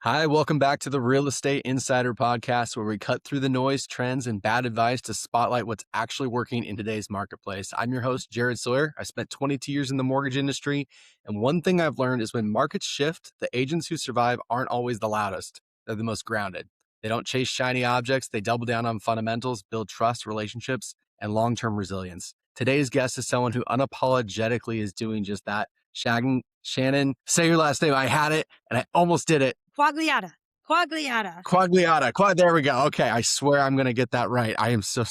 Hi, welcome back to the Real Estate Insider Podcast, where we cut through the noise, trends, and bad advice to spotlight what's actually working in today's marketplace. I'm your host, Jared Sawyer. I spent 22 years in the mortgage industry, and one thing I've learned is when markets shift, the agents who survive aren't always the loudest. They're the most grounded. They don't chase shiny objects. They double down on fundamentals, build trust, relationships, and long-term resilience. Today's guest is someone who unapologetically is doing just that. Shannon, say your last name. I had it, and I almost did it. Quagliata. There we go. Okay. I swear I'm going to get that right. I am so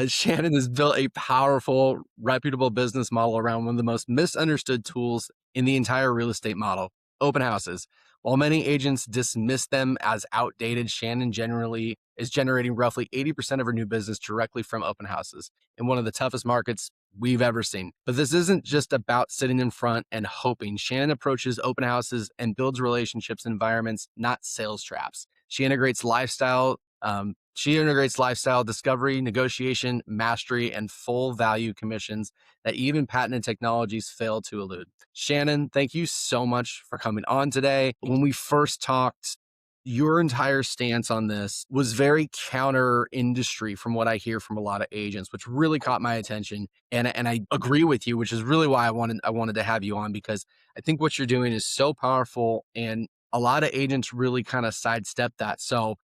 Shannon has built a powerful, reputable business model around one of the most misunderstood tools in the entire real estate model, open houses. While many agents dismiss them as outdated, Shannon generally is generating roughly 80% of her new business directly from open houses in one of the toughest markets we've ever seen. But this isn't just about sitting in front and hoping. Shannon approaches open houses and builds relationships and environments, not sales traps. She integrates lifestyle discovery, negotiation, mastery, and full value commissions that even patented technologies fail to elude. Shannon, thank you so much for coming on today. When we first talked, your entire stance on this was very counter industry from what I hear from a lot of agents, which really caught my attention. And I agree with you, which is really why I wanted to have you on, because I think what you're doing is so powerful and a lot of agents really kind of sidestep that. So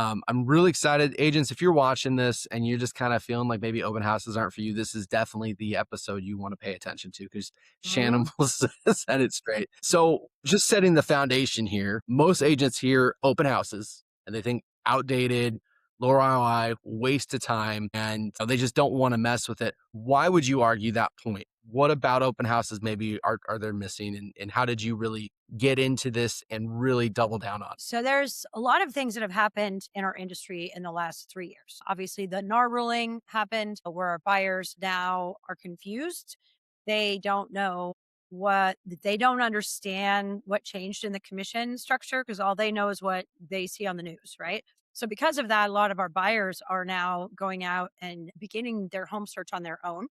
I'm really excited. Agents, if you're watching this and you're just kind of feeling like maybe open houses aren't for you, this is definitely the episode you want to pay attention to, because Shannon will set it straight. So just setting the foundation here, most agents hear open houses and they think outdated, low ROI, waste of time, and they just don't want to mess with it. Why would you argue that point? What about open houses maybe are they missing? And how did you really get into this and really double down on it? So there's a lot of things that have happened in our industry in the last 3 years. Obviously, the NAR ruling happened where our buyers now are confused. They don't know they don't understand what changed in the commission structure because all they know is what they see on the news, right? So because of that, a lot of our buyers are now going out and beginning their home search on their own.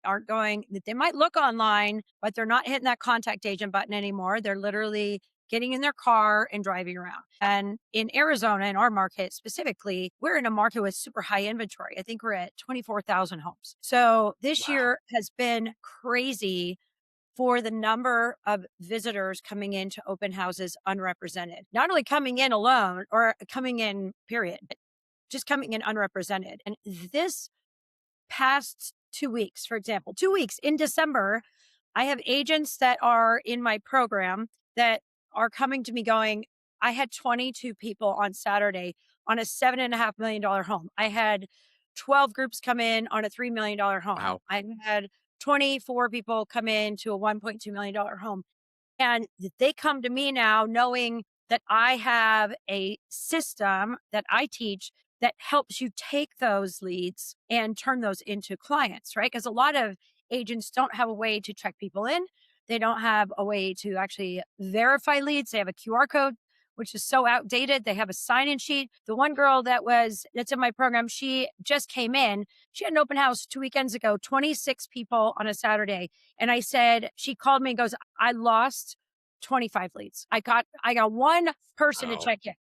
They might look online, but they're not hitting that contact agent button anymore. They're literally getting in their car and driving around. And in Arizona, in our market specifically, we're in a market with super high inventory. I think we're at 24,000 homes. So this year has been crazy for the number of visitors coming into open houses unrepresented. Not only coming in alone or coming in, period, but just coming in unrepresented. And this past 2 weeks, for example, 2 weeks in December, I have agents that are in my program that are coming to me going, I had 22 people on Saturday on a $7.5 million home. I had 12 groups come in on a $3 million home. Wow. I had 24 people come in to a $1.2 million home. And they come to me now knowing that I have a system that I teach that helps you take those leads and turn those into clients, right? Because a lot of agents don't have a way to check people in. They don't have a way to actually verify leads. They have a QR code, which is so outdated. They have a sign-in sheet. The one girl that's in my program, she just came in. She had an open house 2 weekends ago, 26 people on a Saturday. And she called me and goes, I lost 25 leads. I got one person to check in.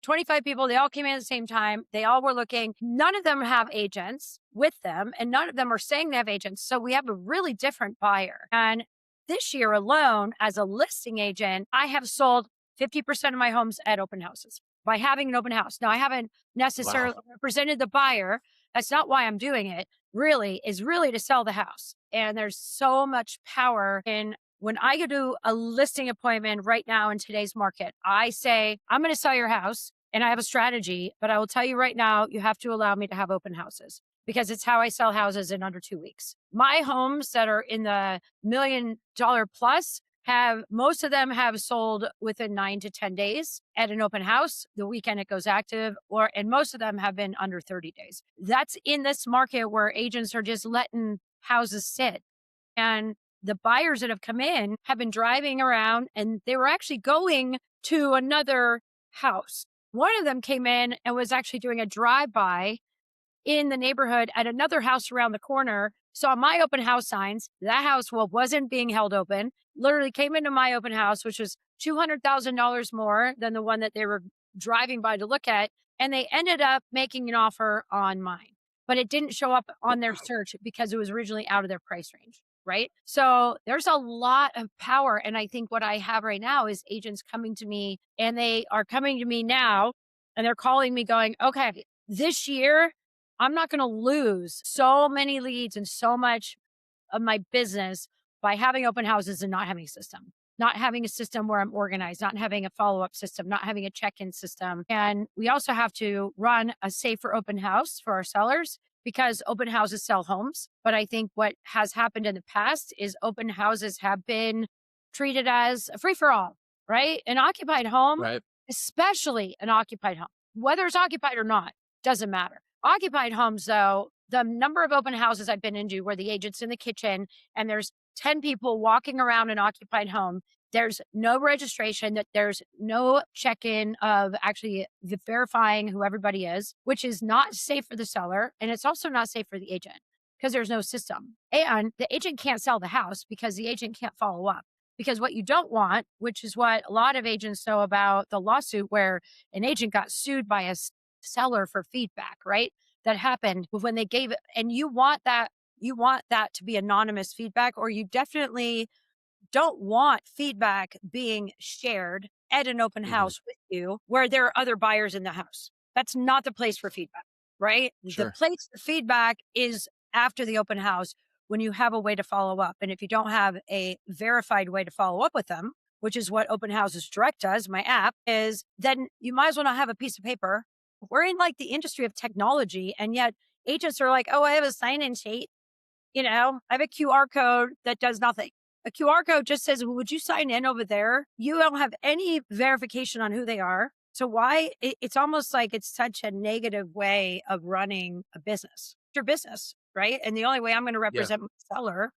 25 people, they all came in at the same time. They all were looking. None of them have agents with them, and none of them are saying they have agents. So we have a really different buyer. And this year alone, as a listing agent, I have sold 50% of my homes at open houses by having an open house. Now, I haven't necessarily represented the buyer. That's not why I'm doing it. Really to sell the house. And there's so much power in when I go to a listing appointment right now in today's market. I say, I'm going to sell your house and I have a strategy, but I will tell you right now, you have to allow me to have open houses because it's how I sell houses in under 2 weeks. My homes that are in the $1 million plus most of them have sold within 9 to 10 days at an open house. The weekend it goes active, and most of them have been under 30 days. That's in this market where agents are just letting houses sit. And the buyers that have come in have been driving around and they were actually going to another house. One of them came in and was actually doing a drive-by in the neighborhood at another house around the corner saw my open house signs. That house, well, wasn't being held open, literally came into my open house, which was $200,000 more than the one that they were driving by to look at. And they ended up making an offer on mine, but it didn't show up on their search because it was originally out of their price range. Right. So there's a lot of power. And I think what I have right now is agents coming to me, and they are coming to me now and they're calling me going, okay, this year, I'm not going to lose so many leads and so much of my business by having open houses and not having a system. Not having a system where I'm organized, not having a follow up system, not having a check in system. And we also have to run a safer open house for our sellers because open houses sell homes. But I think what has happened in the past is open houses have been treated as a free for all, right? An occupied home, Right. especially an occupied home, whether it's occupied or not, doesn't matter. Occupied homes, though, the number of open houses I've been into where the agent's in the kitchen and there's 10 people walking around an occupied home. There's no registration, that there's no check-in of actually verifying who everybody is, which is not safe for the seller. And it's also not safe for the agent because there's no system. And the agent can't sell the house because the agent can't follow up. Because what you don't want, which is what a lot of agents know about the lawsuit where an agent got sued by a seller for feedback, right? That happened when they gave it. And you want that to be anonymous feedback, or you definitely don't want feedback being shared at an open Hmm. house with you where there are other buyers in the house. That's not the place for feedback, right? The Sure. place for feedback is after the open house when you have a way to follow up. And if you don't have a verified way to follow up with them, which is what Open Houses Direct does, my app, is then you might as well not have a piece of paper. We're in like the industry of technology, and yet agents are like, oh, I have a sign in sheet. I have a QR code that does nothing. A QR code just says, "Well, would you sign in over there?" You don't have any verification on who they are. So why it's almost like it's such a negative way of running a business. It's your business, right? And the only way I'm going to Yeah. represent my seller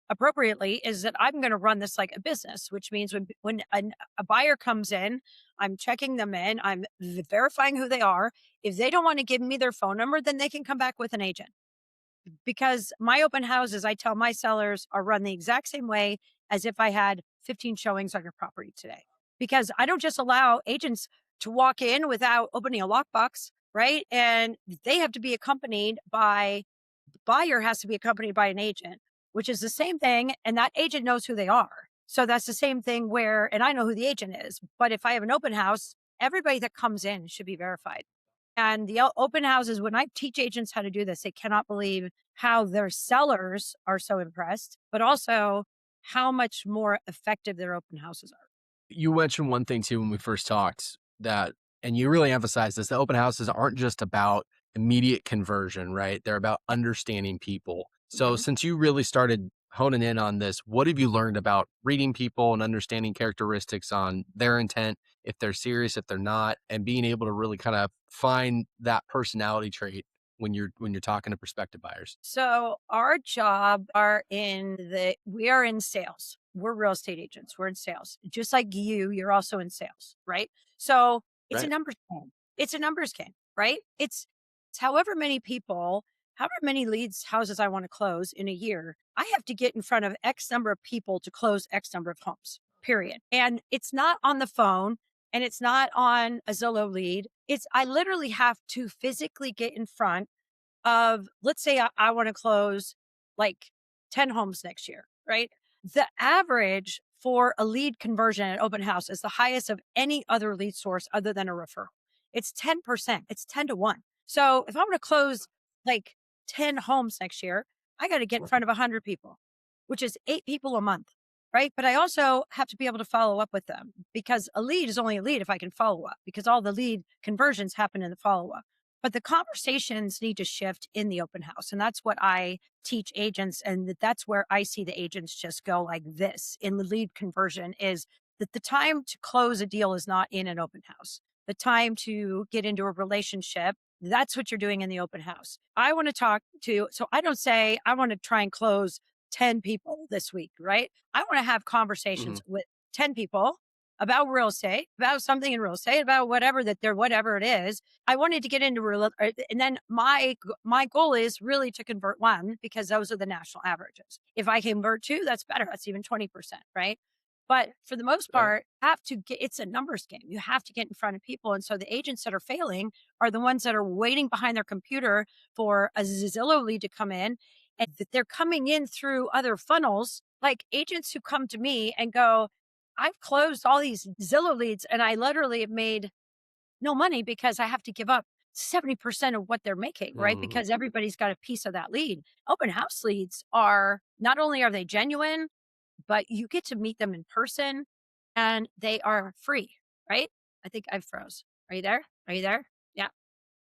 appropriately is that I'm going to run this like a business, which means when a buyer comes in, I'm checking them in, I'm verifying who they are. If they don't want to give me their phone number, then they can come back with an agent, because my open houses, I tell my sellers, are run the exact same way as if I had 15 showings on your property today. Because I don't just allow agents to walk in without opening a lockbox, right? And they have to be accompanied by, the buyer has to be accompanied by an agent, which is the same thing. And that agent knows who they are. So that's the same thing where, and I know who the agent is, but if I have an open house, everybody that comes in should be verified. And the open houses, when I teach agents how to do this, they cannot believe how their sellers are so impressed, but also how much more effective their open houses are. You mentioned one thing too when we first talked that, and you really emphasized this, the open houses aren't just about immediate conversion, right? They're about understanding people. So Mhm. since you really started honing in on this, what have you learned about reading people and understanding characteristics on their intent, if they're serious, if they're not, and being able to really kind of find that personality trait when you're talking to prospective buyers? So our job are we are in sales. We're real estate agents. We're in sales. Just like you're also in sales, right? So it's a Right. numbers game. It's a numbers game, right? It's however many people, however many leads, houses I want to close in a year. I have to get in front of X number of people to close X number of homes, period. And it's not on the phone and it's not on a Zillow lead. I literally have to physically get in front of, let's say I want to close like 10 homes next year, right? The average for a lead conversion at open house is the highest of any other lead source other than a referral. It's 10%. It's 10 to 1. So if I'm going to close like 10 homes next year, I got to get in front of 100 people, which is 8 people a month, right? But I also have to be able to follow up with them, because a lead is only a lead if I can follow up, because all the lead conversions happen in the follow up. But the conversations need to shift in the open house. And that's what I teach agents. And that's where I see the agents just go like this in the lead conversion, is that the time to close a deal is not in an open house. The time to get into a relationship, that's what you're doing in the open house. I want to so I don't say I want to try and close 10 people this week, right? I want to have Hmm. conversations with 10 people about real estate, about something in real estate, about whatever it is. I wanted to get into and then my goal is really to convert one because those are the national averages. If I convert two, that's better. That's even 20%, right? But for the most Right. part, it's a numbers game. You have to get in front of people. And so the agents that are failing are the ones that are waiting behind their computer for a Zillow lead to come in, and that they're coming in through other funnels, like agents who come to me and go, I've closed all these Zillow leads and I literally have made no money because I have to give up 70% of what they're making, right? Mhm. Because everybody's got a piece of that lead. Open house leads are not only are they genuine, but you get to meet them in person and they are free, right? I think I froze. Are you there? Are you there? Yeah,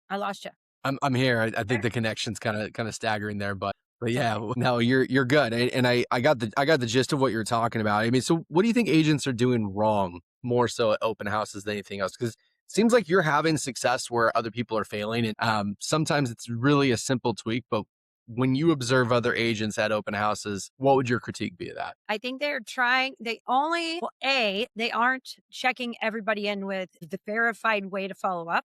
I lost you. I'm here. I think There? the connection's kinda staggering there, but yeah, Okay. no, you're good, and I got the gist of what you're talking about. I mean, so what do you think agents are doing wrong more so at open houses than anything else? Because it seems like you're having success where other people are failing, and, sometimes it's really a simple tweak, but when you observe other agents at open houses, what would your critique be of that? I think they aren't checking everybody in with the verified way to follow up,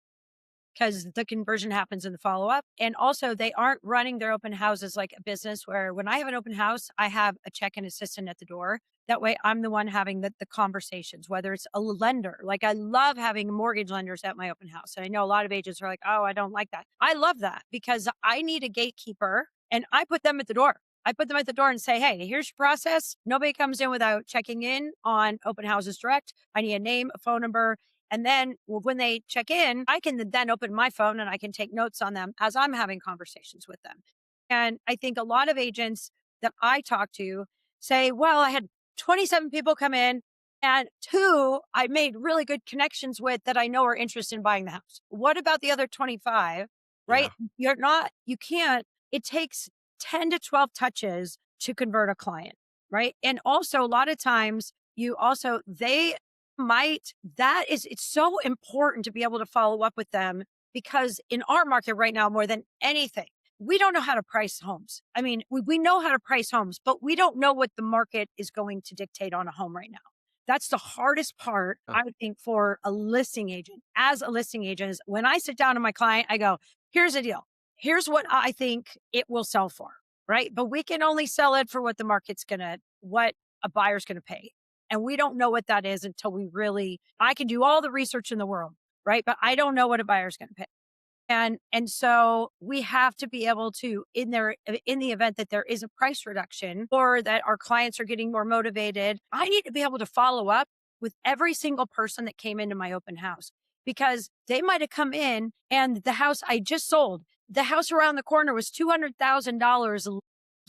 because the conversion happens in the follow up. And also, they aren't running their open houses like a business where when I have an open house, I have a check in assistant at the door. That way, I'm the one having the conversations, whether it's a lender. Like, I love having mortgage lenders at my open house. And I know a lot of agents are like, oh, I don't like that. I love that because I need a gatekeeper and I put them at the door. I put them at the door and say, hey, here's your process. Nobody comes in without checking in on open houses direct. I need a name, a phone number, and then when they check in, I can then open my phone and I can take notes on them as I'm having conversations with them. And I think a lot of agents that I talk to say, well, I had 27 people come in and two I made really good connections with that I know are interested in buying the house. What about the other 25? Right? Yeah. You can't, it takes 10 to 12 touches to convert a client. Right. And also, a lot of times, they it's so important to be able to follow up with them because in our market right now, more than anything, we don't know how to price homes. I mean, we know how to price homes, but we don't know what the market is going to dictate on a home right now. That's the hardest part, Huh. I think, for a listing agent. As a listing agent, is when I sit down with my client, I go, here's the deal. Here's what I think it will sell for, right? But we can only sell it for what a buyer's gonna pay. And we don't know what that is until I can do all the research in the world, right? But I don't know what a buyer's going to pay. And so we have to be able to, in the event that there is a price reduction or that our clients are getting more motivated, I need to be able to follow up with every single person that came into my open house because they might have come in and the house I just sold, the house around the corner was $200,000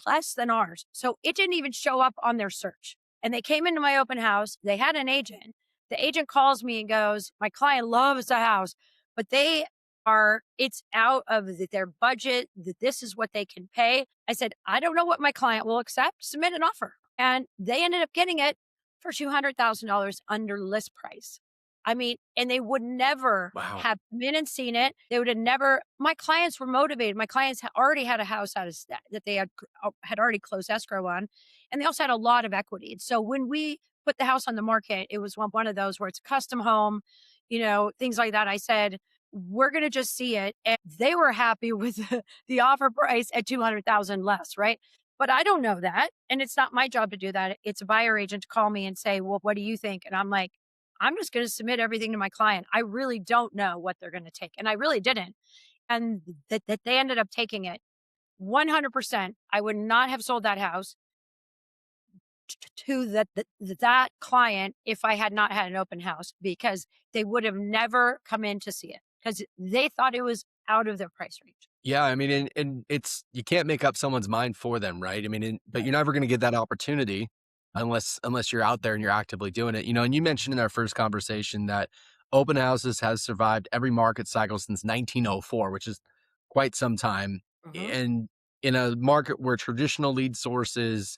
less than ours. So it didn't even show up on their search. And they came into my open house. They had an agent. The agent calls me and goes, my client loves the house, but it's out of their budget, that this is what they can pay. I said, I don't know what my client will accept. Submit an offer. And they ended up getting it for $200,000 under list price. I mean, and they would never Wow. have come in and seen it. They would have never, my clients were motivated. My clients already had a house that they had already closed escrow on. And they also had a lot of equity. And so when we put the house on the market, it was one of those where it's a custom home, things like that. I said, we're going to just see it. And they were happy with the offer price at 200,000 less, right? But I don't know that. And it's not my job to do that. It's a buyer agent to call me and say, well, what do you think? And I'm like, I'm just going to submit everything to my client. I really don't know what they're going to take. And I really didn't. And that they ended up taking it 100%. I would not have sold that house to that client if I had not had an open house because they would have never come in to see it because they thought it was out of their price range. Yeah, I mean, and it's you can't make up someone's mind for them, right? I mean, but Right. you're never gonna get that opportunity unless you're out there and you're actively doing it, and you mentioned in our first conversation that open houses has survived every market cycle since 1904, which is quite some time, Mhm. and in a market where traditional lead sources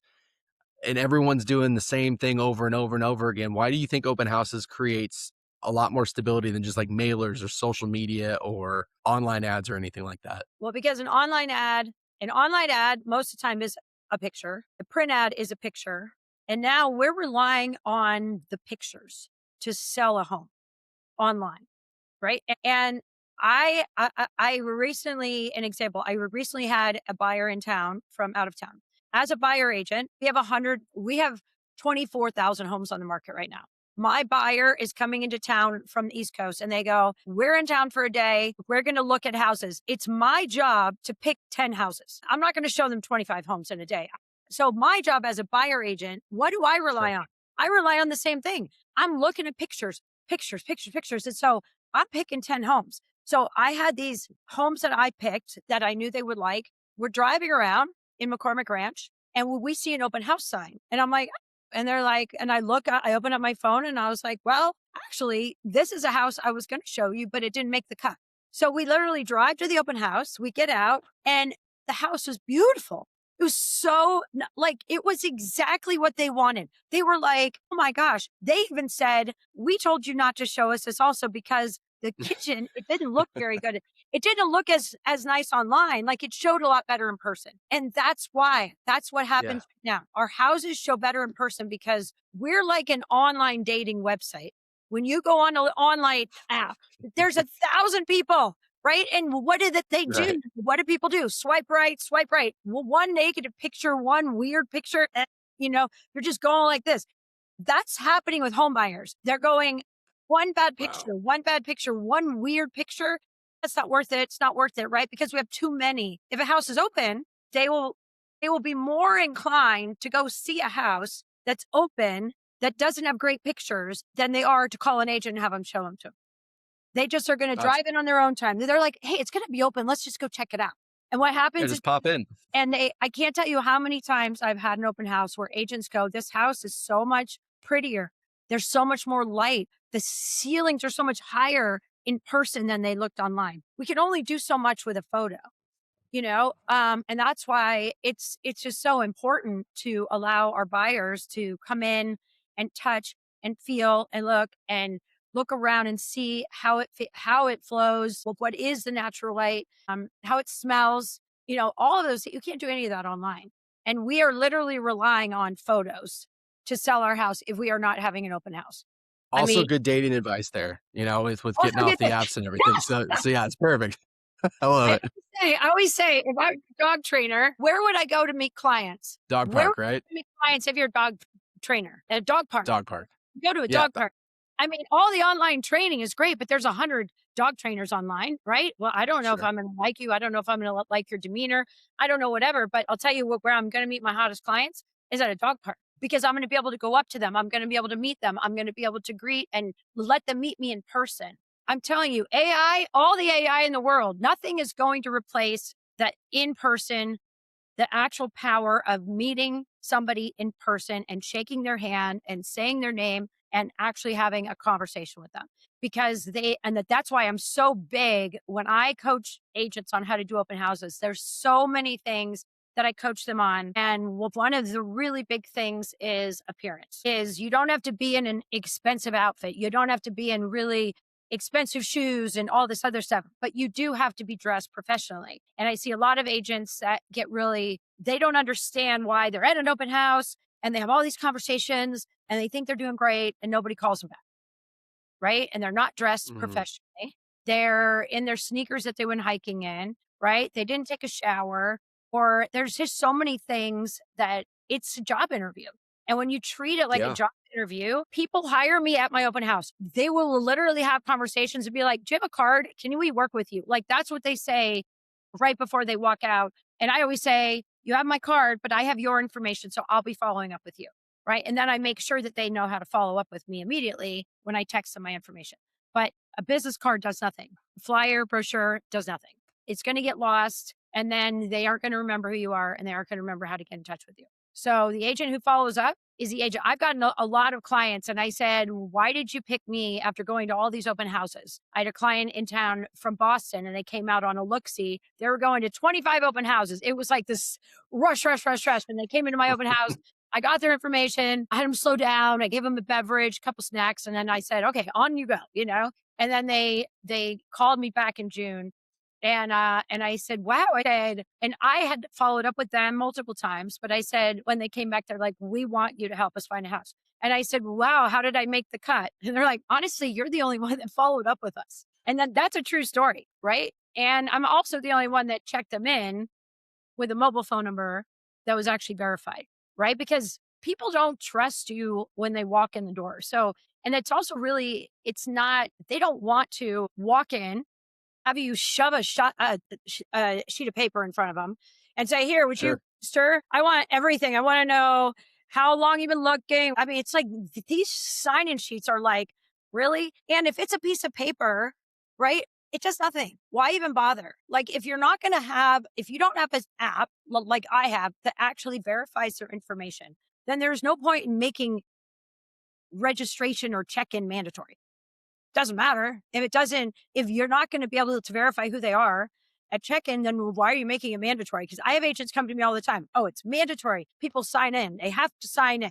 and everyone's doing the same thing over and over and over again, why do you think open houses creates a lot more stability than just like mailers or social media or online ads or anything like that? Well, because an online ad most of the time is a picture. The print ad is a picture. And now we're relying on the pictures to sell a home online, right? And I recently, an example, I recently had a buyer in town from out of town. As a buyer agent, we have 24,000 homes on the market right now. My buyer is coming into town from the East Coast and they go, we're in town for a day. We're going to look at houses. It's my job to pick 10 houses. I'm not going to show them 25 homes in a day. So my job as a buyer agent, what do I rely Sure. on? I rely on the same thing. I'm looking at pictures, pictures, pictures, pictures. And so I'm picking 10 homes. So I had these homes that I picked that I knew they would like. We're driving around in McCormick Ranch and we see an open house sign. And I'm like, and they're like, and I open up my phone and I was like, well, actually, this is a house I was going to show you, but it didn't make the cut. So we literally drive to the open house, we get out, and the house was beautiful. It was like, it was exactly what they wanted. They were like, oh my gosh. They even said, we told you not to show us this also because the kitchen, it didn't look very good. It didn't look as nice online. Like it showed a lot better in person. And that's what Yeah. happens now. Our houses show better in person because we're like an online dating website. When you go on an online app, there's 1,000 people, right? And what did they Right. do? What do people do? Swipe right, swipe right. Well, one negative picture, one weird picture, they're just going like this. That's happening with home buyers. They're going Wow. one bad picture, one weird picture. That's not worth it. It's not worth it, right? Because we have too many. If a house is open, they will they will be more inclined to go see a house that's open that doesn't have great pictures than they are to call an agent and have them show them to 'em. They just are going to That's drive in on their own time. They're like, hey, it's going to be open. Let's just go check it out. And what yeah, happens is just pop in. I can't tell you how many times I've had an open house where agents go, this house is so much prettier. There's so much more light. The ceilings are so much higher in person than they looked online. We can only do so much with a photo, and that's why it's just so important to allow our buyers to come in and touch and feel and look around and see how it flows, what is the natural light, how it smells, all of those. You can't do any of that online, and we are literally relying on photos to sell our house if we are not having an open house. I Also mean, good dating advice there, with also getting off get the that. apps and everything. So yeah, it's perfect. I love it. I always say, if I'm a dog trainer, where would I go to meet clients? Dog Where would park, right? you meet clients if you're a dog trainer? At a dog park. Dog park. Go to a Yeah. dog park. I mean, all the online training is great, but there's 100 dog trainers online, right? Well, I don't know if Sure. I'm going to like you. I don't know if I'm going to like your demeanor. I don't know, whatever. But I'll tell you where I'm going to meet my hottest clients is at a dog park because I'm going to be able to go up to them. I'm going to be able to meet them. I'm going to be able to greet and let them meet me in person. I'm telling you, all the AI in the world, nothing is going to replace that in person, the actual power of meeting somebody in person and shaking their hand and saying their name and actually having a conversation with them because that's why I'm so big when I coach agents on how to do open houses. There's so many things that I coach them on. And one of the really big things is appearance is you don't have to be in an expensive outfit. You don't have to be in really expensive shoes and all this other stuff, but you do have to be dressed professionally. And I see a lot of agents that they don't understand why they're at an open house and they have all these conversations and they think they're doing great and nobody calls them back. Right. And they're not dressed Mhm. professionally. They're in their sneakers that they went hiking in. Right. They didn't take a shower or there's just so many things that it's a job interview. And when you treat it like a Yeah. job interview, people hire me at my open house. They will literally have conversations and be like, do you have a card? Can we work with you? Like that's what they say right before they walk out. And I always say, you have my card, but I have your information. So I'll be following up with you. Right. And then I make sure that they know how to follow up with me immediately when I text them my information. But a business card does nothing. Flyer, brochure does nothing. It's going to get lost. And then they aren't going to remember who you are and they aren't going to remember how to get in touch with you. So the agent who follows up is the agent. I've gotten a lot of clients and I said, why did you pick me after going to all these open houses? I had a client in town from Boston and they came out on a look-see. They were going to 25 open houses. It was like this rush, rush, rush, rush. And they came into my open house. I got their information. I had them slow down. I gave them a beverage, couple snacks. And then I said, okay, on you go. And then they called me back in June. And I said, wow, and I had followed up with them multiple times, but I said, when they came back, they're like, we want you to help us find a house. And I said, wow, how did I make the cut? And they're like, honestly, you're the only one that followed up with us. And then that's a true story, right? And I'm also the only one that checked them in with a mobile phone number that was actually verified, right? Because people don't trust you when they walk in the door. So, and it's also really, it's not, they don't want to walk in, have you shove a sheet of paper in front of them and say, here, would you, Sure. sir, I want everything. I want to know how long you've been looking. I mean, it's like these sign-in sheets are like, really? And if it's a piece of paper, right? It does nothing. Why even bother? Like, if you're not going to have, if you don't have an app like I have that actually verifies their information, then there's no point in making registration or check-in mandatory. Doesn't matter. If it doesn't, if you're not going to be able to verify who they are at check-in, then why are you making it mandatory? Because I have agents come to me all the time. Oh, it's mandatory. People sign in. They have to sign in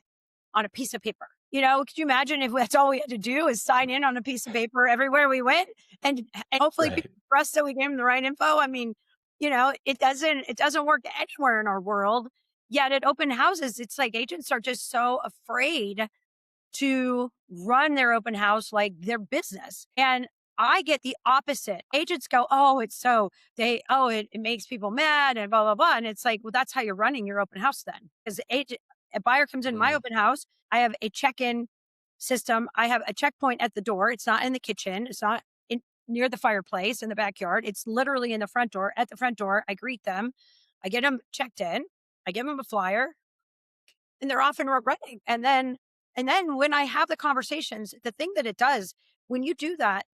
on a piece of paper. Could you imagine if that's all we had to do is sign in on a piece of paper everywhere we went and hopefully Right. people trust that we gave them the right info? I mean, it doesn't work anywhere in our world. Yet at open houses, it's like agents are just so afraid to run their open house like their business. And I get the opposite. Agents go, oh, it makes people mad and blah, blah, blah. And it's like, well, that's how you're running your open house then. Because a buyer comes in my Mm, open house. I have a check-in system. I have a checkpoint at the door. It's not in the kitchen. It's not near the fireplace in the backyard. It's literally in the front door. At the front door, I greet them. I get them checked in. I give them a flyer and they're off and running. And then when I have the conversations, the thing that it does when you do that,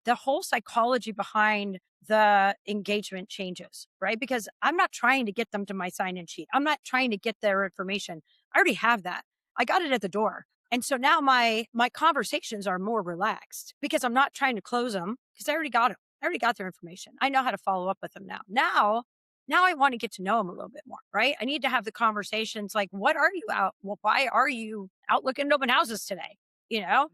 the whole psychology behind the engagement changes, right? Because I'm not trying to get them to my sign in sheet. I'm not trying to get their information. I already have that. I got it at the door. And so now my conversations are more relaxed because I'm not trying to close them because I already got them. I already got their information. I know how to follow up with them now. Now I want to get to know them a little bit more, right? I need to have the conversations like, what are you out? Well, why are you out looking at open houses today? You know,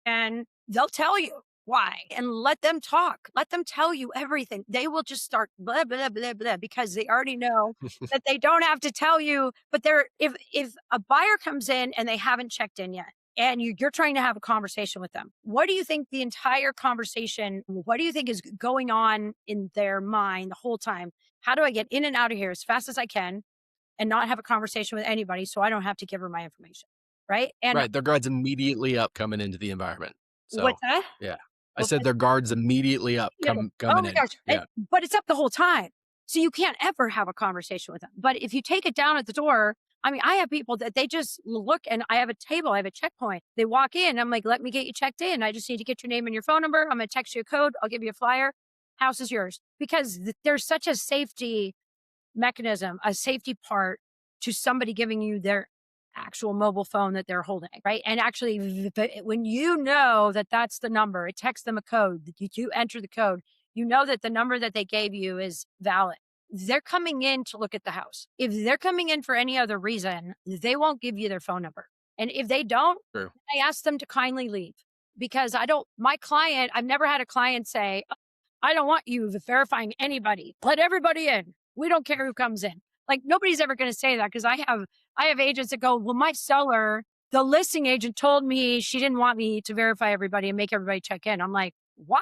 and they'll tell you why and let them talk. Let them tell you everything. They will just start blah, blah, blah, blah, because they already know that they don't have to tell you. But if a buyer comes in and they haven't checked in yet, and you're trying to have a conversation with them, what do you think the entire conversation, what do you think is going on in their mind the whole time? How do I get in and out of here as fast as I can and not have a conversation with anybody so I don't have to give her my information? Right. And right. Their guard's immediately up coming into the environment. So, what's that? yeah. I said their guard's immediately up Yeah. Oh coming my in. gosh. Yeah. But it's up the whole time. So you can't ever have a conversation with them. But if you take it down at the door, I mean, I have people that they just look and I have a table, I have a checkpoint. They walk in. I'm like, let me get you checked in. I just need to get your name and your phone number. I'm going to text you a code. I'll give you a flyer. House is yours. Because there's such a safety mechanism, a safety part to somebody giving you their actual mobile phone that they're holding, right? And actually, when you know that that's the number, it texts them a code, you enter the code, you know that the number that they gave you is valid. They're coming in to look at the house. If they're coming in for any other reason, they won't give you their phone number. And if they don't, True. I ask them to kindly leave because I've never had a client say, I don't want you verifying anybody. Let everybody in. We don't care who comes in. Like nobody's ever going to say that because I have agents that go, well, my seller, the listing agent told me she didn't want me to verify everybody and make everybody check in. I'm like, why?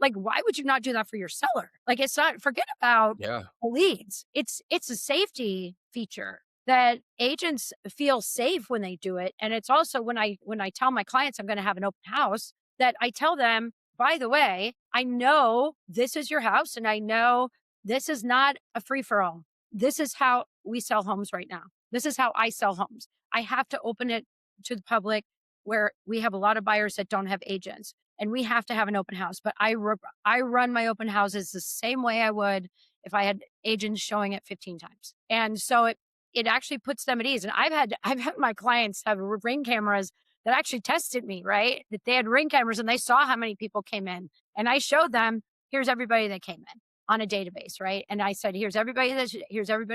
Like, why would you not do that for your seller? Like, it's not. Forget about Yeah. the leads. It's a safety feature that agents feel safe when they do it, and it's also when I tell my clients I'm going to have an open house that I tell them, by the way, I know this is your house and I know this is not a free for all. This is how we sell homes right now. This is how I sell homes. I have to open it to the public where we have a lot of buyers that don't have agents and we have to have an open house. But I run my open houses the same way I would if I had agents showing it 15 times. And so it actually puts them at ease. And I've had my clients have ring cameras that actually tested me, right? That they had ring cameras and they saw how many people came in. And I showed them, here's everybody that came in on a database, right? And I said, here's everybody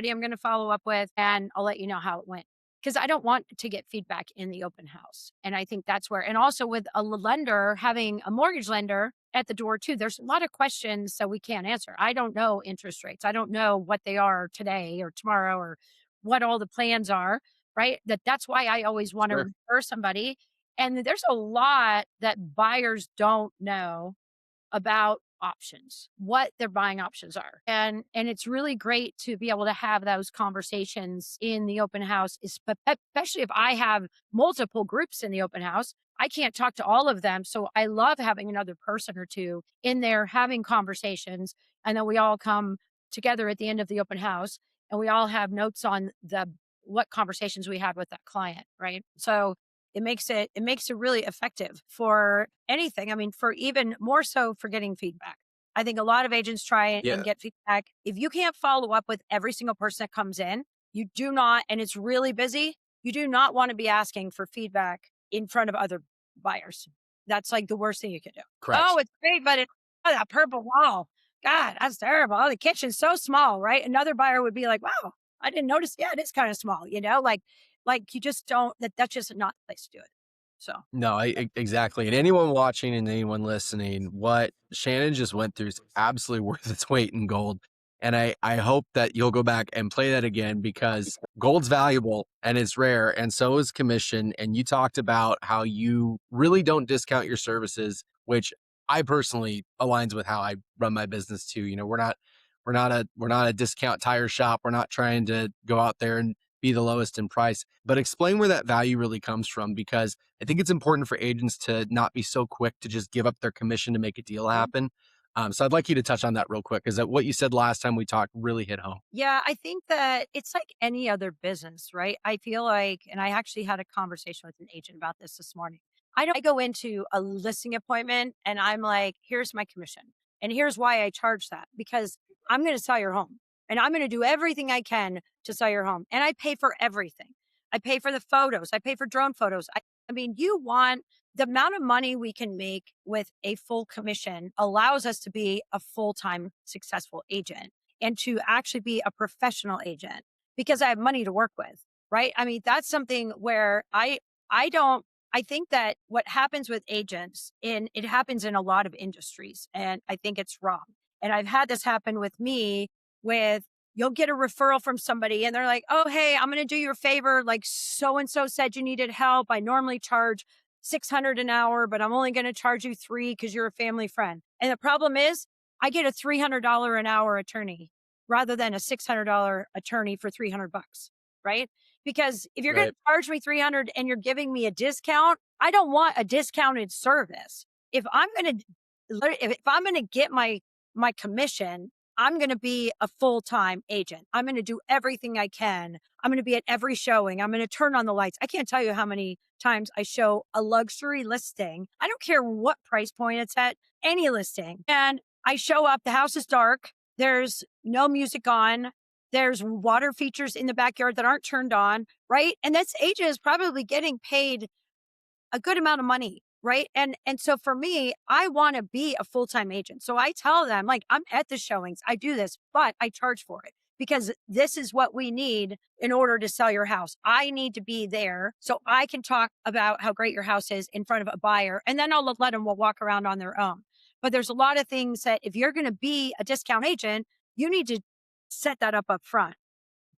I'm going to follow up with, and I'll let you know how it went. Because I don't want to get feedback in the open house. And I think that's where, and also with a lender, having a mortgage lender at the door too, there's a lot of questions that we can't answer. I don't know interest rates. I don't know what they are today or tomorrow or what all the plans are. right? That's why I always want to Sure. refer somebody. And there's a lot that buyers don't know about options, what their buying options are. And it's really great to be able to have those conversations in the open house, especially if I have multiple groups in the open house. I can't talk to all of them. So I love having another person or two in there having conversations. And then we all come together at the end of the open house and we all have notes on the what conversations we had with that client, right? So it makes it really effective for anything. I mean, for even more so for getting feedback. I think a lot of agents try and Yeah. get feedback. If you can't follow up with every single person that comes in, you do not, and it's really busy, you do not want to be asking for feedback in front of other buyers. That's like the worst thing you can do. Oh, Correct. it's great, but oh, that purple wall. God, that's terrible. Oh, the kitchen's so small, right? Another buyer would be like, wow, I didn't notice. Yeah, it is kind of small, like you just don't that's just not the place to do it. So, No, exactly. And anyone watching and anyone listening, what Shannon just went through is absolutely worth its weight in gold. And I hope that you'll go back and play that again because gold's valuable and it's rare. And so is commission. And you talked about how you really don't discount your services, which I personally aligns with how I run my business too. We're not a discount tire shop. We're not trying to go out there and be the lowest in price, but explain where that value really comes from because I think it's important for agents to not be so quick to just give up their commission to make a deal mhm. happen. So I'd like you to touch on that real quick because what you said last time we talked really hit home. Yeah, I think that it's like any other business, right? I feel like, and I actually had a conversation with an agent about this morning. I go into a listing appointment and I'm like, here's my commission. And here's why I charge that because I'm going to sell your home and I'm going to do everything I can to sell your home. And I pay for everything. I pay for the photos, I pay for drone photos. I mean, you want the amount of money we can make with a full commission allows us to be a full time successful agent and to actually be a professional agent because I have money to work with, right? I mean, that's something where I don't I think that what happens with agents in it happens in a lot of industries and I think it's wrong. And I've had this happen with me with you'll get a referral from somebody and they're like, "Oh, hey, I'm going to do you a favor. Like so and so said you needed help. I normally charge 600 an hour, but I'm only going to charge you 3 cuz you're a family friend." And the problem is I get a $300 an hour attorney rather than a $600 attorney for 300 bucks, right? Because if you're going Right. to charge me 300 and you're giving me a discount, I don't want a discounted service. If I'm going to if I'm going to get my commission, I'm going to be a full-time agent. I'm going to do everything I can. I'm going to be at every showing. I'm going to turn on the lights. I can't tell you how many times I show a luxury listing. I don't care what price point it's at, any listing. And I show up, the house is dark, there's no music on, there's water features in the backyard that aren't turned on, right? And this agent is probably getting paid a good amount of money, right? And so for me, I want to be a full-time agent. So I tell them like I'm at the showings, I do this, but I charge for it because this is what we need in order to sell your house. I need to be there so I can talk about how great your house is in front of a buyer and then I'll let them walk around on their own. But there's a lot of things that if you're going to be a discount agent, you need to set that up front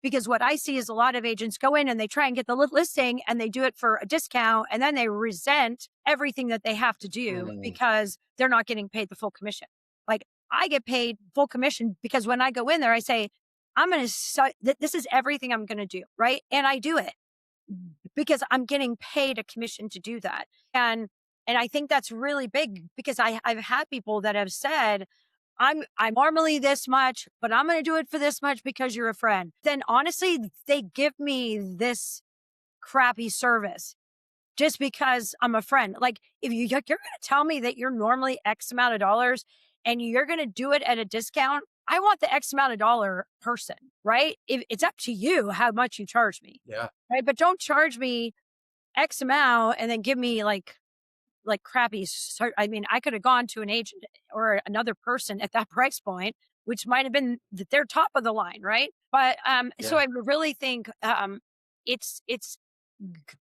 because what I see is a lot of agents go in and they try and get the listing and they do it for a discount and then they resent everything that they have to do Mm. because they're not getting paid the full commission. Like I get paid full commission because when I go in there, I say, I'm going to, this is everything I'm going to do. Right. And I do it because I'm getting paid a commission to do that. And I think that's really big because I've had people that have said, I'm normally this much, but I'm going to do it for this much because you're a friend. Then honestly, they give me this crappy service just because I'm a friend. Like if you're going to tell me that you're normally X amount of dollars and you're going to do it at a discount, I want the X amount of dollar person, right? If it's up to you how much you charge me, Yeah. right? But don't charge me X amount and then give me like crappy I mean, I could have gone to an agent or another person at that price point, which might have been their top of the line, right? But so Yeah. I really think it's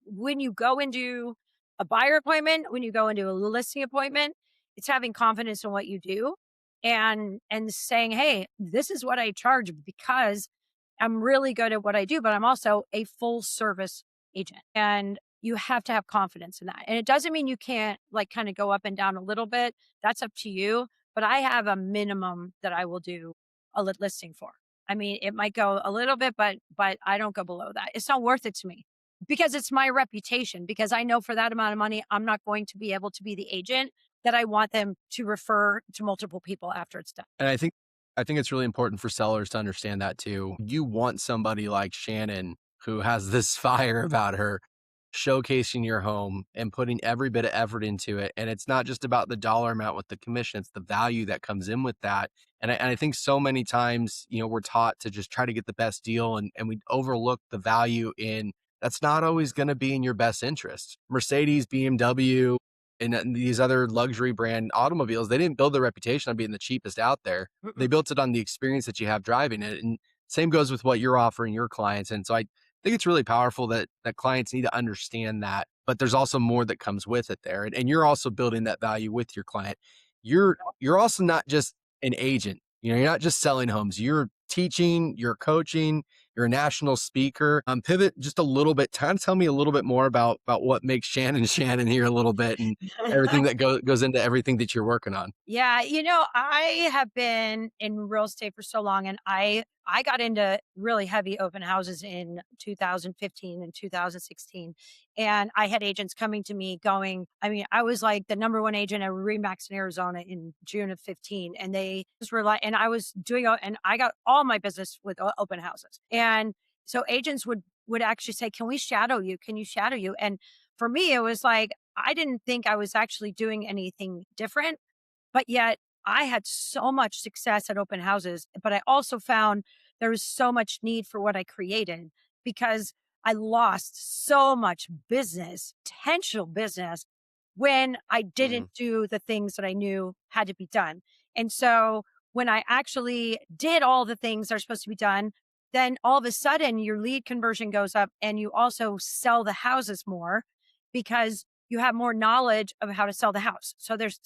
when you go into a buyer appointment, when you go into a listing appointment, it's having confidence in what you do and saying, hey, this is what I charge because I'm really good at what I do, but I'm also a full service agent. And you have to have confidence in that. And it doesn't mean you can't like kind of go up and down a little bit. That's up to you. But I have a minimum that I will do a listing for. I mean, it might go a little bit, but I don't go below that. It's not worth it to me because it's my reputation. Because I know for that amount of money, I'm not going to be able to be the agent that I want them to refer to multiple people after it's done. And I think it's really important for sellers to understand that too. You want somebody like Shannon who has this fire about her showcasing your home and putting every bit of effort into it. And it's not just about the dollar amount with the commission, it's the value that comes in with that. And I think so many times, you know, we're taught to just try to get the best deal and we overlook the value in that's not always going to be in your best interest. Mercedes, BMW, and these other luxury brand automobiles, they didn't build their reputation on being the cheapest out there. They Mm-mm. built it on the experience that you have driving it. And same goes with what you're offering your clients. And so I think it's really powerful that clients need to understand that, but there's also more that comes with it there. And you're also building that value with your client. You're also not just an agent. You know, you're not just selling homes. You're teaching, you're coaching, you're a national speaker. Pivot just a little bit. Kind of tell me a little bit more about what makes Shannon Shannon here a little bit, and everything that goes into everything that you're working on. Yeah, I have been in real estate for so long and I got into really heavy open houses in 2015 and 2016. And I had agents coming to me going, I mean, I was like the number one agent at Remax in Arizona in June of 15. And they just were like, and I was doing, and I got all my business with open houses. And so agents would actually say, can we shadow you? Can you shadow you? And for me, it was like, I didn't think I was actually doing anything different but yet I had so much success at open houses, but I also found there was so much need for what I created because I lost so much business, potential business, when I Mhm. didn't do the things that I knew had to be done. And so when I actually did all the things that are supposed to be done, then all of a sudden your lead conversion goes up and you also sell the houses more because you have more knowledge of how to sell the house. So there's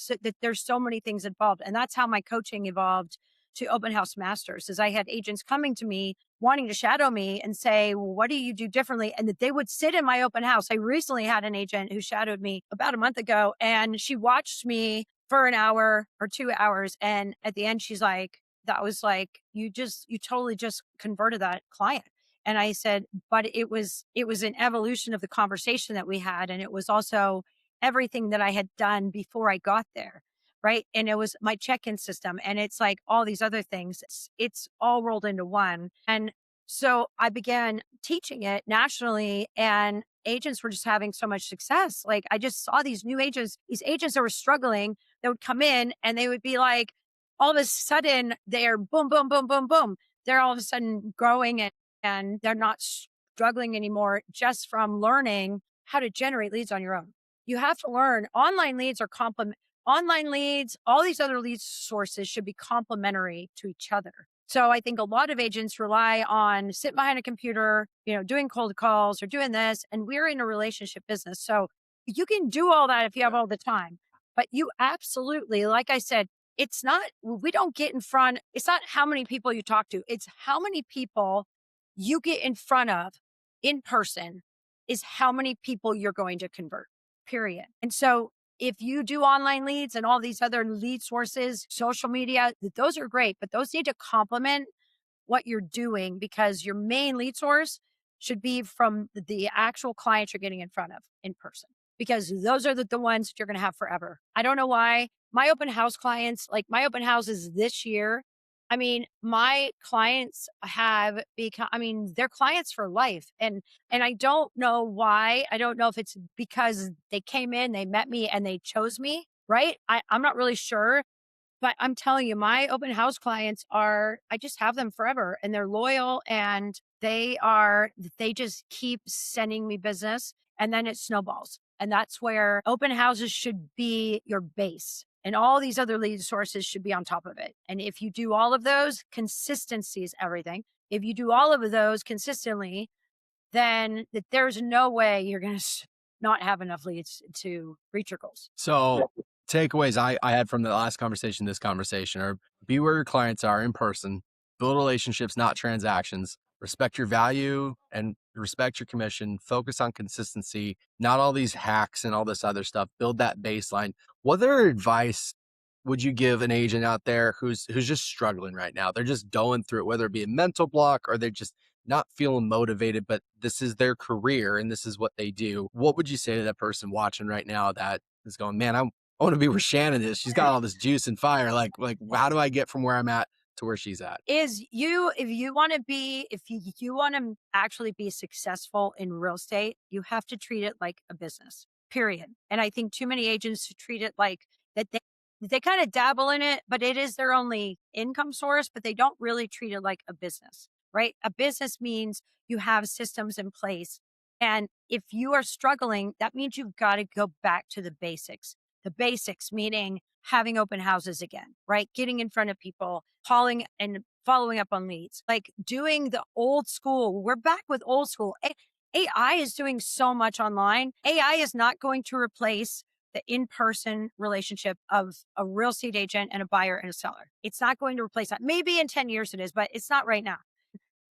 so many things involved. And that's how my coaching evolved to open house masters is I had agents coming to me wanting to shadow me and say, well, what do you do differently? And that they would sit in my open house. I recently had an agent who shadowed me about a month ago and she watched me for an hour or 2 hours. And at the end, she's like, that was like, you totally just converted that client. And I said, but it was an evolution of the conversation that we had. And it was also everything that I had done before I got there. Right. And it was my check in system. And it's like all these other things. It's all rolled into one. And so I began teaching it nationally, and agents were just having so much success. Like I just saw these agents that were struggling, that would come in and they would be like, all of a sudden they're boom, boom, boom, boom, boom. They're all of a sudden growing and they're not struggling anymore just from learning how to generate leads on your own. You have to learn online leads, all these other lead sources should be complementary to each other. So I think a lot of agents rely on sitting behind a computer, doing cold calls or doing this. And we're in a relationship business. So you can do all that if you have all the time. But you absolutely, like I said, we don't get in front. It's not how many people you talk to. It's how many people you get in front of in person is how many people you're going to convert, period. And so if you do online leads and all these other lead sources, social media, those are great, but those need to complement what you're doing because your main lead source should be from the actual clients you're getting in front of in person because those are the ones that you're going to have forever. I don't know why my open house clients, like my open houses this year, I mean, my clients have become, I mean, they're clients for life. And I don't know why. I don't know if it's because they came in, they met me and they chose me, right? I'm not really sure. But I'm telling you, my open house clients I just have them forever and they're loyal and they just keep sending me business and then it snowballs. And that's where open houses should be your base and all these other lead sources should be on top of it. And if you do all of those, consistency is everything. If you do all of those consistently, then there's no way you're going to not have enough leads to reach your goals. So takeaways I had from the last this conversation are be where your clients are in person, build relationships, not transactions, respect your value and respect your commission, focus on consistency, not all these hacks and all this other stuff. Build that baseline. What other advice would you give an agent out there who's just struggling right now? They're just going through it, whether it be a mental block or they're just not feeling motivated, but this is their career and this is what they do. What would you say to that person watching right now that is going, man, I want to be where Shannon is. She's got all this juice and fire. Like, how do I get from where I'm at to where she's at? Is you if you want to be if you want to actually be successful in real estate, you have to treat it like a business. Period. And I think too many agents treat it like that they kind of dabble in it, but it is their only income source, but they don't really treat it like a business, right? A business means you have systems in place. And if you are struggling, that means you've got to go back to the basics. The basics meaning having open houses again, right? Getting in front of people, calling and following up on leads, like doing the old school. We're back with old school. AI is doing so much online. AI is not going to replace the in-person relationship of a real estate agent and a buyer and a seller. It's not going to replace that. Maybe in 10 years it is, but it's not right now.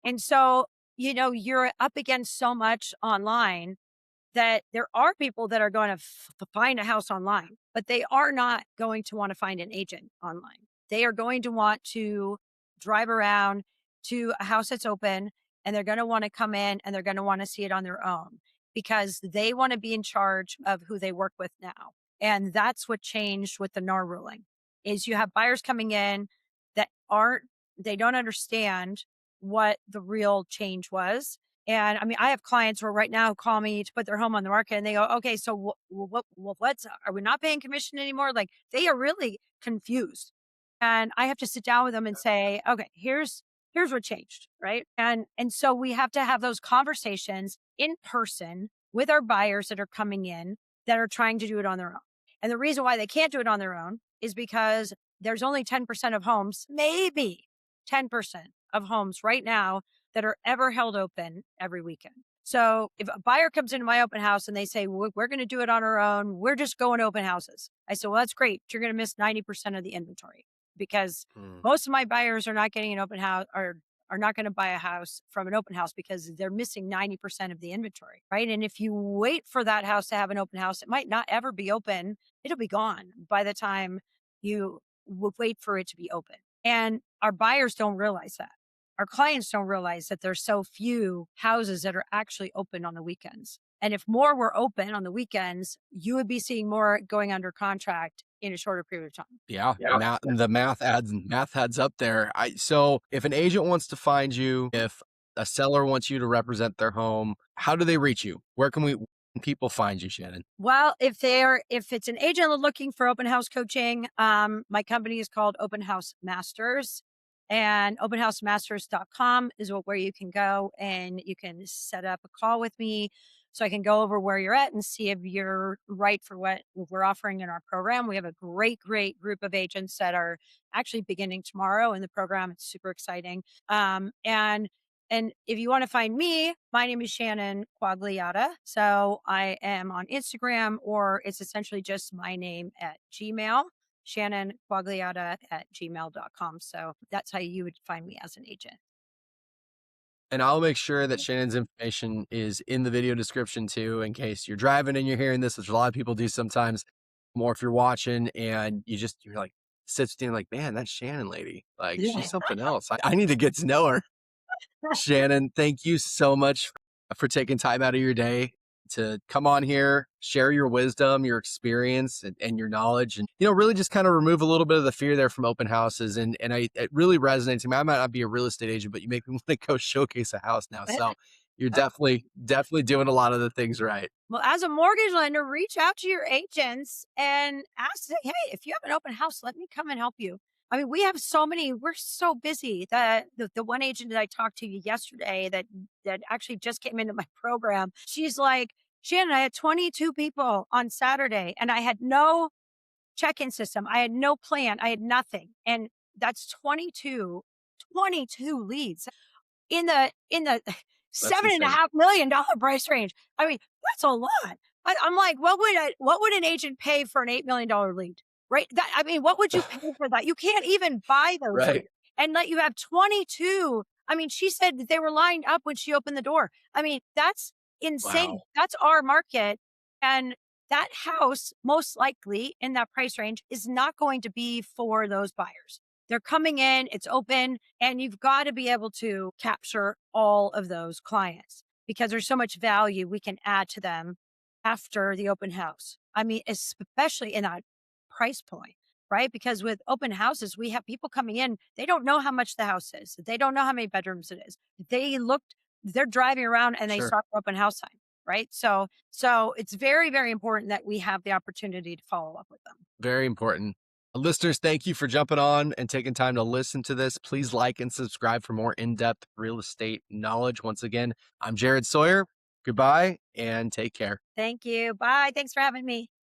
And so, you're up against so much online that there are people that are going to find a house online, but they are not going to want to find an agent online. They are going to want to drive around to a house that's open, and they're going to want to come in and they're going to want to see it on their own because they want to be in charge of who they work with now. And that's what changed with the NAR ruling is you have buyers coming in that they don't understand what the real change was. And I mean, I have clients who right now call me to put their home on the market and they go, okay, so are we not paying commission anymore? Like they are really confused. And I have to sit down with them and say, okay, here's what changed, right? And so we have to have those conversations in person with our buyers that are coming in that are trying to do it on their own. And the reason why they can't do it on their own is because there's only 10% of homes, maybe 10% of homes right now that are ever held open every weekend. So if a buyer comes into my open house and they say, we're going to do it on our own, we're just going to open houses. I said, well, that's great. But you're going to miss 90% of the inventory because most of my buyers are not getting an open house or are not going to buy a house from an open house because they're missing 90% of the inventory, right? And if you wait for that house to have an open house, it might not ever be open. It'll be gone by the time you wait for it to be open. And our buyers don't realize that. Our clients don't realize that there's so few houses that are actually open on the weekends. And if more were open on the weekends, you would be seeing more going under contract in a shorter period of time. Yeah. The math adds up there. So if an agent wants to find you, if a seller wants you to represent their home, how do they reach you? Where can people find you, Shannon? Well, if it's an agent looking for open house coaching, my company is called Open House Masters. And openhousemasters.com is where you can go and you can set up a call with me so I can go over where you're at and see if you're right for what we're offering in our program. We have a great group of agents that are actually beginning tomorrow in the program. It's super exciting. And if you want to find me, my name is Shannon Quagliata. So I am on Instagram, or it's essentially just my name at Gmail. Shannon Quagliata at gmail.com. So that's how you would find me as an agent. And I'll make sure that Shannon's information is in the video description too, in case you're driving and you're hearing this, which a lot of people do sometimes. More if you're watching and you're like, sits down like, man, that Shannon lady, like she's something else. I need to get to know her. Shannon, thank you so much for taking time out of your day to come on here, share your wisdom, your experience, and your knowledge, and really just kind of remove a little bit of the fear there from open houses. And it really resonates to me. I might not be a real estate agent, but you make me want to go showcase a house now. So you're definitely doing a lot of the things right. Well, as a mortgage lender, reach out to your agents and ask, say, hey, if you have an open house, let me come and help you. I mean, we're so busy that the one agent that I talked to yesterday that actually just came into my program, she's like, Shannon, I had 22 people on Saturday and I had no check-in system. I had no plan. I had nothing. And that's 22 leads in the $7.5 million price range. I mean, that's a lot. I'm like, what would an agent pay for an $8 million lead? Right? I mean, what would you pay for that? You can't even buy those Right. leads. And let you have 22 I mean, she said that they were lined up when she opened the door. I mean, that's insane. Wow. That's our market. And that house, most likely in that price range, is not going to be for those buyers. They're coming in, it's open, and you've got to be able to capture all of those clients because there's so much value we can add to them after the open house. I mean, especially in that price point, right? Because with open houses, we have people coming in, they don't know how much the house is. They don't know how many bedrooms it is. They're driving around and they Sure. stop for open house time, right? So it's very, very important that we have the opportunity to follow up with them. Very important. Listeners, thank you for jumping on and taking time to listen to this. Please like and subscribe for more in-depth real estate knowledge. Once again, I'm Jared Sawyer. Goodbye and take care. Thank you. Bye. Thanks for having me.